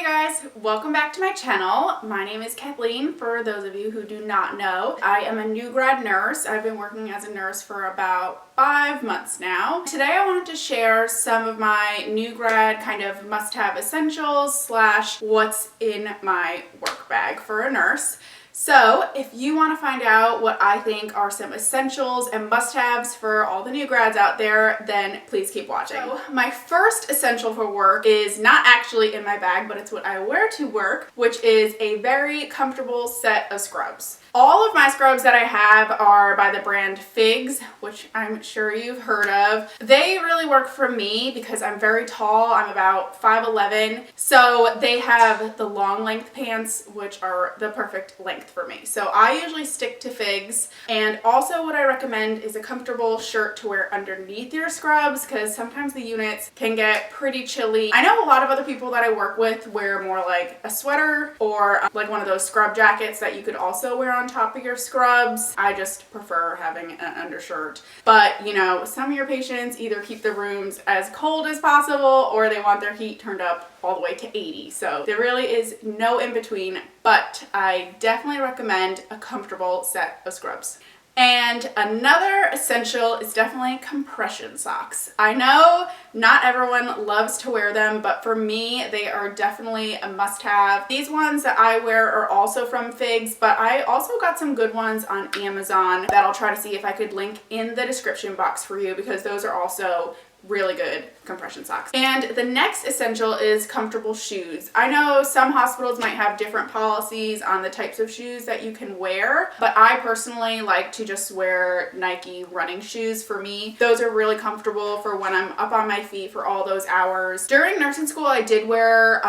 guys, welcome back to my channel. My name is Kathleen, for those of you who do not know. I am a new grad nurse. I've been working as a nurse for about 5 months now. Today I wanted to share some of my new grad kind of must-have essentials slash what's in my work bag for a nurse. So if you want to find out what I think are some essentials and must-haves for all the new grads out there, then please keep watching. So my first essential for work is not actually in my bag, but it's what I wear to work, which is a very comfortable set of scrubs. All of my scrubs that I have are by the brand HAVES, which I'm sure you've heard of. They really work for me because I'm very tall. I'm about 5'11", so they have the long length pants, which are the perfect length for me. So I usually stick to FIGS, and also what I recommend is a comfortable shirt to wear underneath your scrubs because sometimes the units can get pretty chilly. I know a lot of other people that I work with wear more like a sweater or like one of those scrub jackets that you could also wear on top of your scrubs. I just prefer having an undershirt. But you know, some of your patients either keep the rooms as cold as possible or they want their heat turned up all the way to 80. So there really is no in between, but I definitely recommend a comfortable set of scrubs. And another essential is definitely compression socks. I know not everyone loves to wear them, but for me, they are definitely a must-have. These ones that I wear are also from FIGS, but I also got some good ones on Amazon that I'll try to see if I could link in the description box for you because those are also really good compression socks. And the next essential is comfortable shoes. I know some hospitals might have different policies on the types of shoes that you can wear, but I personally like to just wear Nike running shoes. For me, those are really comfortable for when I'm up on my feet for all those hours. During nursing school, I did wear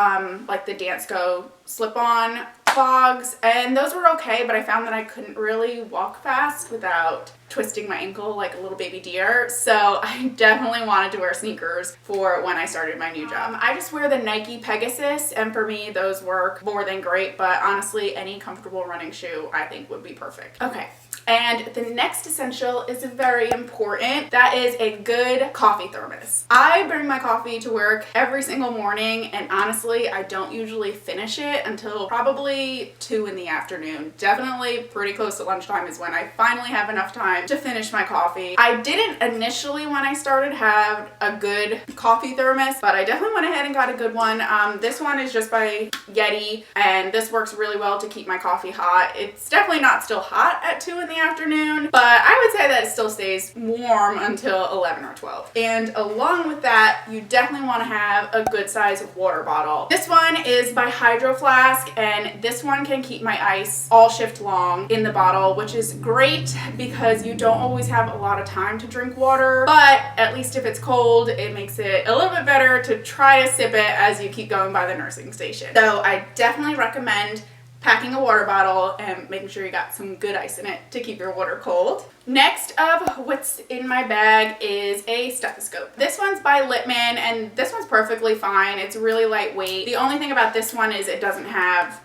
like the Dansko slip-on clogs, and those were okay, but I found that I couldn't really walk fast without twisting my ankle like a little baby deer, so I definitely wanted to wear sneakers for when I started my new job. I just wear the Nike Pegasus, and for me those work more than great, but honestly any comfortable running shoe I think would be perfect. Okay. And the next essential is very important. That is a good coffee thermos. I bring my coffee to work every single morning, and honestly, I don't usually finish it until probably 2 in the afternoon. Definitely pretty close to lunchtime is when I finally have enough time to finish my coffee. I didn't initially, when I started, have a good coffee thermos, but I definitely went ahead and got a good one. This one is just by Yeti, and this works really well to keep my coffee hot. It's definitely not still hot at 2 in the afternoon, but I would say that it still stays warm until 11 or 12. And along with that, you definitely want to have a good size water bottle. This one is by Hydro Flask, and this one can keep my ice all shift long in the bottle, which is great because you don't always have a lot of time to drink water, but at least if it's cold, it makes it a little bit better to try to sip it as you keep going by the nursing station. So I definitely recommend packing a water bottle and making sure you got some good ice in it to keep your water cold. Next up, what's in my bag is a stethoscope. This one's by Littman, and this one's perfectly fine. It's really lightweight. The only thing about this one is it doesn't have,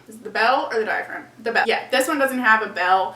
is it the bell or the diaphragm? The bell. Yeah, this one doesn't have a bell,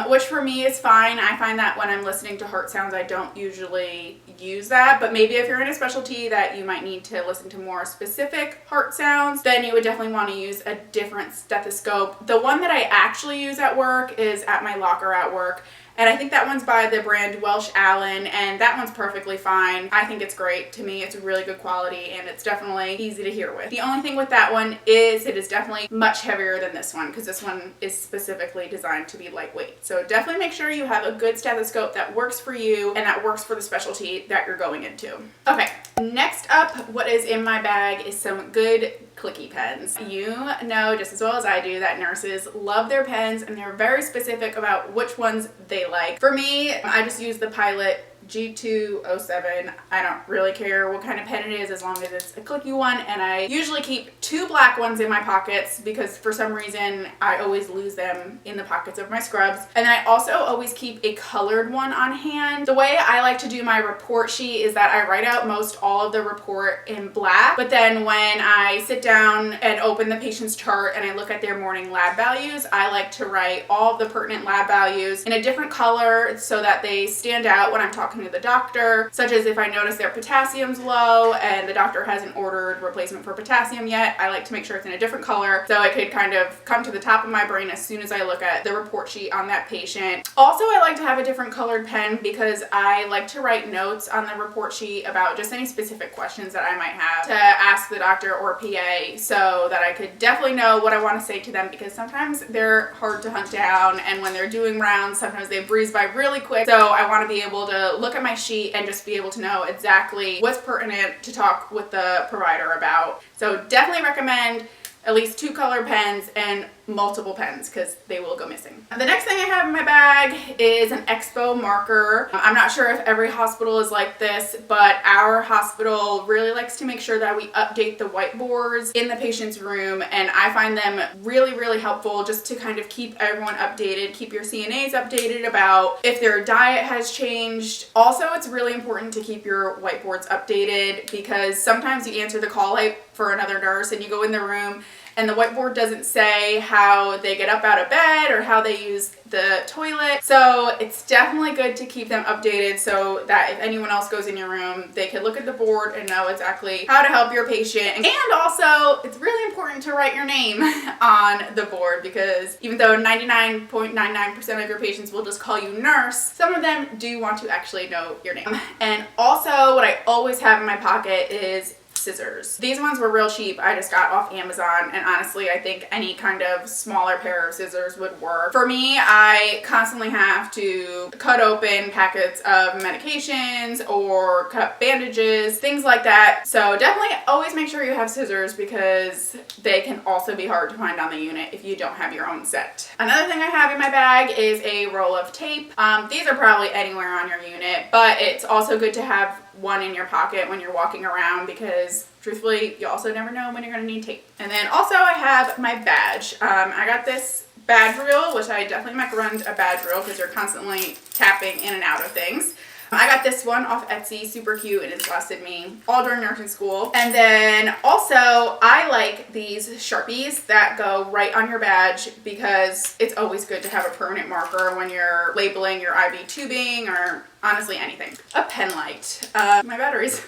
which for me is fine. I find that when I'm listening to heart sounds, I don't usually use that, but maybe if you're in a specialty that you might need to listen to more specific heart sounds, then you would definitely want to use a different stethoscope. The one that I actually use at work is at my locker at work, and I think that one's by the brand Welsh Allen, and that one's perfectly fine. I think it's great. To me, it's really good quality, and it's definitely easy to hear with. The only thing with that one is it is definitely much heavier than this one because this one is specifically designed to be lightweight. So definitely make sure you have a good stethoscope that works for you and that works for the specialty that you're going into. Okay, next up, what is in my bag is some good Clicky Pens. You know just as well as I do that nurses love their pens, and they're very specific about which ones they like. For me, I just use the Pilot G207. I don't really care what kind of pen it is as long as it's a clicky one, and I usually keep 2 black ones in my pockets because for some reason I always lose them in the pockets of my scrubs. And I also always keep a colored one on hand. The way I like to do my report sheet is that I write out most all of the report in black, but then when I sit down and open the patient's chart and I look at their morning lab values, I like to write all of the pertinent lab values in a different color so that they stand out when I'm talking talking to the doctor, such as if I notice their potassium's low and the doctor hasn't ordered replacement for potassium yet, I like to make sure it's in a different color so it could kind of come to the top of my brain as soon as I look at the report sheet on that patient. Also, I like to have a different colored pen because I like to write notes on the report sheet about just any specific questions that I might have to ask the doctor or PA so that I could definitely know what I want to say to them, because sometimes they're hard to hunt down, and when they're doing rounds, sometimes they breeze by really quick. So I want to be able to look at my sheet and just be able to know exactly what's pertinent to talk with the provider about. So definitely recommend at least 2 colored pens and multiple pens because they will go missing. The next thing I have in my bag is an expo marker. I'm not sure if every hospital is like this, but our hospital really likes to make sure that we update the whiteboards in the patient's room, and I find them really helpful just to kind of keep everyone updated, keep your CNAs updated about if their diet has changed. Also, it's really important to keep your whiteboards updated because sometimes you answer the call out for another nurse and you go in the room and the whiteboard doesn't say how they get up out of bed or how they use the toilet. So it's definitely good to keep them updated so that if anyone else goes in your room, they can look at the board and know exactly how to help your patient. And also, it's really important to write your name on the board because even though 99.99% of your patients will just call you nurse, some of them do want to actually know your name. And also, what I always have in my pocket is scissors. These ones were real cheap. I just got off Amazon, and honestly, I think any kind of smaller pair of scissors would work. For me, I constantly have to cut open packets of medications or cut bandages, things like that. So definitely always make sure you have scissors because they can also be hard to find on the unit if you don't have your own set. Another thing I have in my bag is a roll of tape. These are probably anywhere on your unit, but it's also good to have one in your pocket when you're walking around because truthfully you also never know when you're going to need tape. And then also I have my badge. I got this badge reel, which I definitely recommend a badge reel because you're constantly tapping in and out of things. I got this one off Etsy, super cute, and it's lasted me all during nursing school. And then also I like these Sharpies that go right on your badge because it's always good to have a permanent marker when you're labeling your IV tubing or honestly anything. A Penlight. My batteries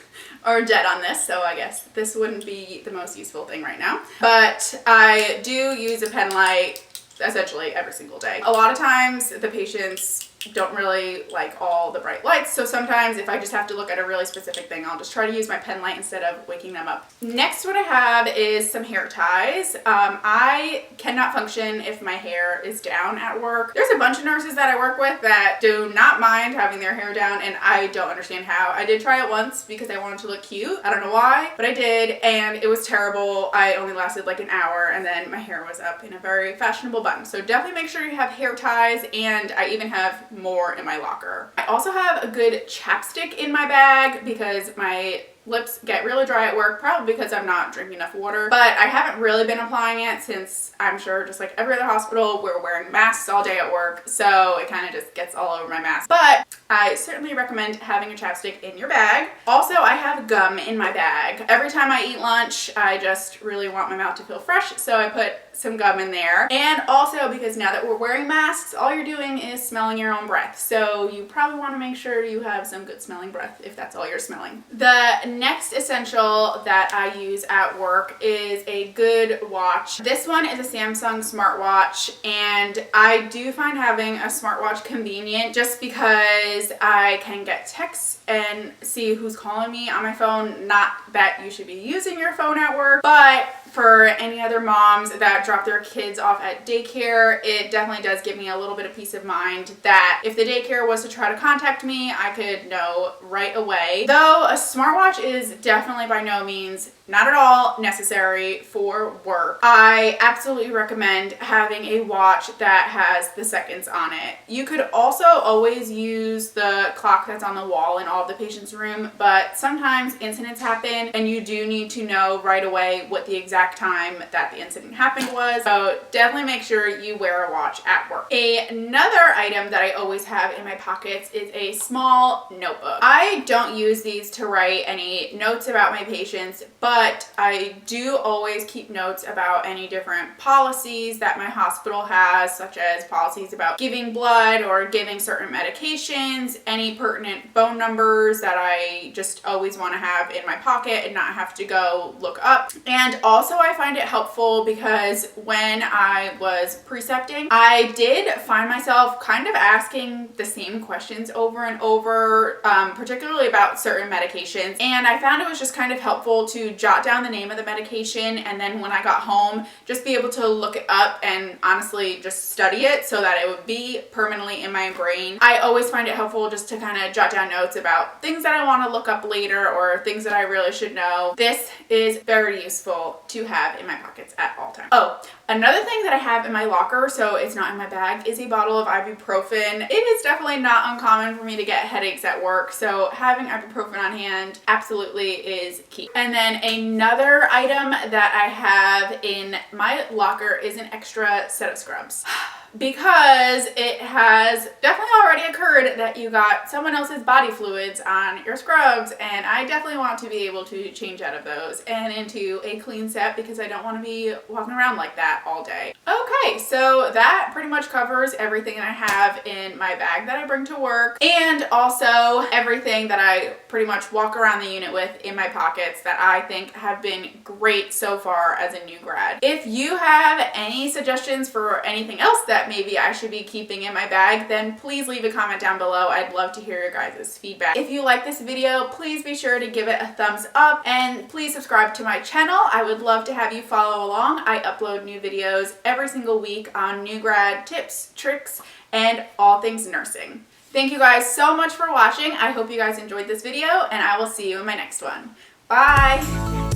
are dead on this, so I guess this wouldn't be the most useful thing right now. But I do use a Penlight essentially every single day. A lot of times the patients don't really like all the bright lights, so sometimes if I just have to look at a really specific thing, I'll just try to use my pen light instead of waking them up. Next, what I have is some hair ties. I cannot function if my hair is down at work. There's a bunch of nurses that I work with that do not mind having their hair down, and I don't understand how. I did try it once because I wanted to look cute. I don't know why, but I did, and it was terrible. I only lasted like an hour, and then my hair was up in a very fashionable bun. So definitely make sure you have hair ties, and I even have more in my locker. I also have a good chapstick in my bag because my lips get really dry at work, probably because I'm not drinking enough water, but I haven't really been applying it since I'm sure just like every other hospital, we're wearing masks all day at work, so it kind of just gets all over my mask. But I certainly recommend having a chapstick in your bag. Also, I have gum in my bag. Every time I eat lunch, I just really want my mouth to feel fresh, so I put some gum in there. And also because now that we're wearing masks, all you're doing is smelling your own breath, so you probably want to make sure you have some good smelling breath if that's all you're smelling. The next essential that I use at work is a good watch. This one is a Samsung smartwatch, and I do find having a smartwatch convenient just because I can get texts and see who's calling me on my phone. Not that you should be using your phone at work, but for any other moms that drop their kids off at daycare, it definitely does give me a little bit of peace of mind that if the daycare was to try to contact me, I could know right away. Though a smartwatch is definitely by no means not at all necessary for work, I absolutely recommend having a watch that has the seconds on it. You could also always use the clock that's on the wall in all of the patient's room, but sometimes incidents happen and you do need to know right away what the exact time time that the incident happened was. So definitely make sure you wear a watch at work. Another item that I always have in my pockets is a small notebook. I don't use these to write any notes about my patients, but I do always keep notes about any different policies that my hospital has, such as policies about giving blood or giving certain medications, any pertinent phone numbers that I just always want to have in my pocket and not have to go look up. And also I find it helpful because when I was precepting, I did find myself kind of asking the same questions over and over, particularly about certain medications. And I found it was just kind of helpful to jot down the name of the medication, and then when I got home, just be able to look it up and honestly just study it so that it would be permanently in my brain. I always find it helpful just to kind of jot down notes about things that I want to look up later or things that I really should know. This is very useful to have in my pockets at all times. Oh, another thing that I have in my locker, so it's not in my bag, is a bottle of ibuprofen. It is definitely not uncommon for me to get headaches at work, so having ibuprofen on hand absolutely is key. And then another item that I have in my locker is an extra set of scrubs. Because it has definitely already occurred that you got someone else's body fluids on your scrubs, and I definitely want to be able to change out of those and into a clean set because I don't want to be walking around like that all day. Okay, so that pretty much covers everything I have in my bag that I bring to work, and also everything that I pretty much walk around the unit with in my pockets that I think have been great so far as a new grad. If you have any suggestions for anything else that maybe I should be keeping in my bag, then please leave a comment down below. I'd love to hear your guys' feedback. If you like this video, please be sure to give it a thumbs up, and please subscribe to my channel. I would love to have you follow along. I upload new videos every single week on new grad tips, tricks, and all things nursing. Thank you guys so much for watching. I hope you guys enjoyed this video, and I will see you in my next one. Bye!